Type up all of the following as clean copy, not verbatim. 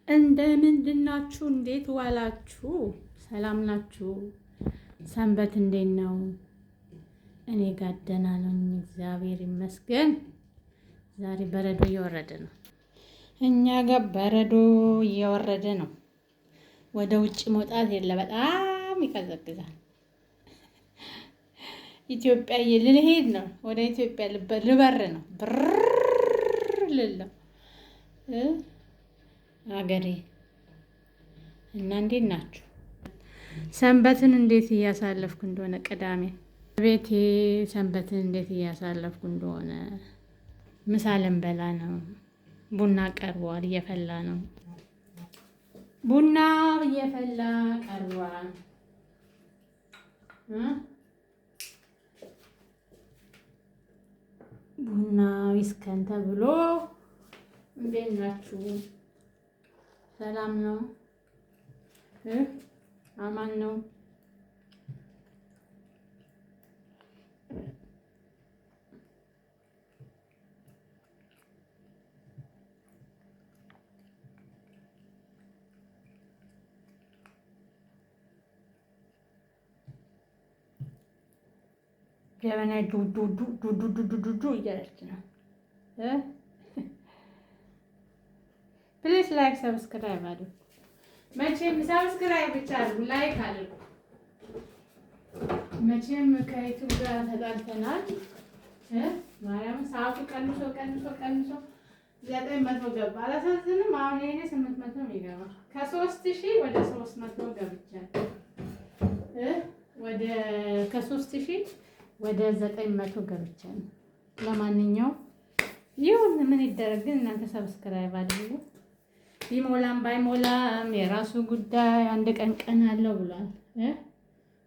እንደምንድናችሁ? እንዴት ዋላችሁ? ሰላም ናችሁ? ሰንበት እንዴት ነው? እኔ ጋር ደህና ነኝ፣ እግዚአብሔር ይመስገን። ዛሬ በረዶ እየወረደ ነው። እኛ ጋር በረዶ እየወረደ ነው። ወደ ውጭ መውጣት የለ፣ በጣም ይቀዘቅዛል። ኢትዮጵያ ልሄድ ነው። ወደ ኢትዮጵያ ልበር ነው። ብር ልለው አገሬ እና እንዴት ናችሁ? ሰንበትን እንዴት እያሳለፍኩ እንደሆነ ቅዳሜ ቤቴ ሰንበትን እንዴት እያሳለፍኩ እንደሆነ ምሳ ልንበላ ነው። ቡና ቀርቧል፣ እየፈላ ነው። ቡና እየፈላ ቀርቧል። ቡና ዊስከን ተብሎ እንዴት ናችሁ? ሰላም ነው? አማን ነው? ጀበና ዱ እያለች ነው። ፕሊዝ ላይክ ሰብስክራይብ አድርጉ። መቼም ሰብስክራይብ ብቻ አድርጉ፣ ላይክ አድርጉ። መቼም ከዩቲዩብ ጋር ተጣልተናል። ማርያም ሰዓቱ ቀንሶ 900 ገባ። አላሳዝንም? አሁን ይሄኔ 800 ነው የሚገባ። ከ3000 ወደ 300 ገብቻለሁ። ከ3000 ወደ 900 ገብቻለሁ። ለማንኛውም ይሁን፣ ምን ይደረግ። ግን እናንተ ሰብስክራይብ አድርጉ። ቢሞላም ባይሞላም የራሱ ጉዳይ። አንድ ቀን አለው ብሏል።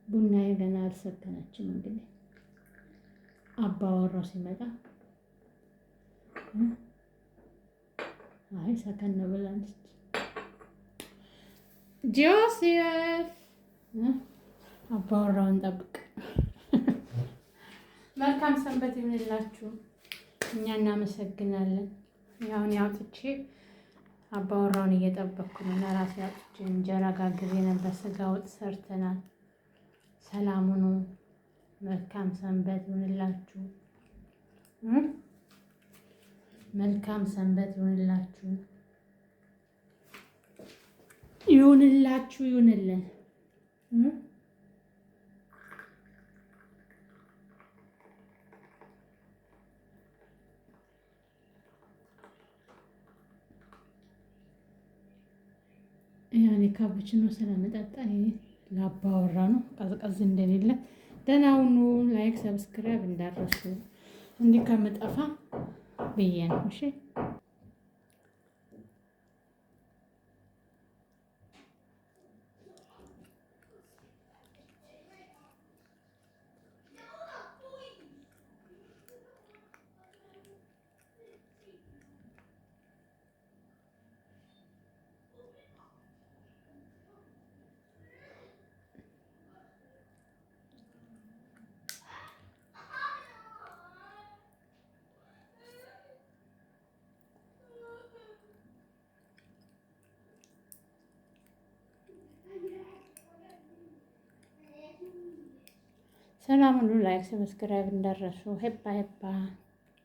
ቡናዬ ገና አልሰከነችም። እንግዲህ አባወራው ሲመጣ አይ ሰከን ብላለች። ጆሴፍ አባወራውን ጠብቅ። መልካም ሰንበት ይሁንላችሁ። እኛ እናመሰግናለን። ያውን ያውጥቼ አባወራውን እየጠበቅኩ ነው። ለራሴ አውጥቼ እንጀራ ጋግሬ ነበር። ስጋ ወጥ ሰርተናል። ሰላም ሁኑ። መልካም ሰንበት ይሁንላችሁ። መልካም ሰንበት ይሁንላችሁ። ይሁንልን። ያኔ ካፑቺኖ ስለመጠጣ ላባወራ ነው። ቀዝቀዝ እንደሌለ ደህና ሁኑ። ላይክ ሰብስክራይብ እንዳረሱ እንዲህ ከምጠፋ ብዬ ነው። እሺ ሰላም ሁሉ። ላይክ ሰብስክራይብ እንዳረሱ። ሄባ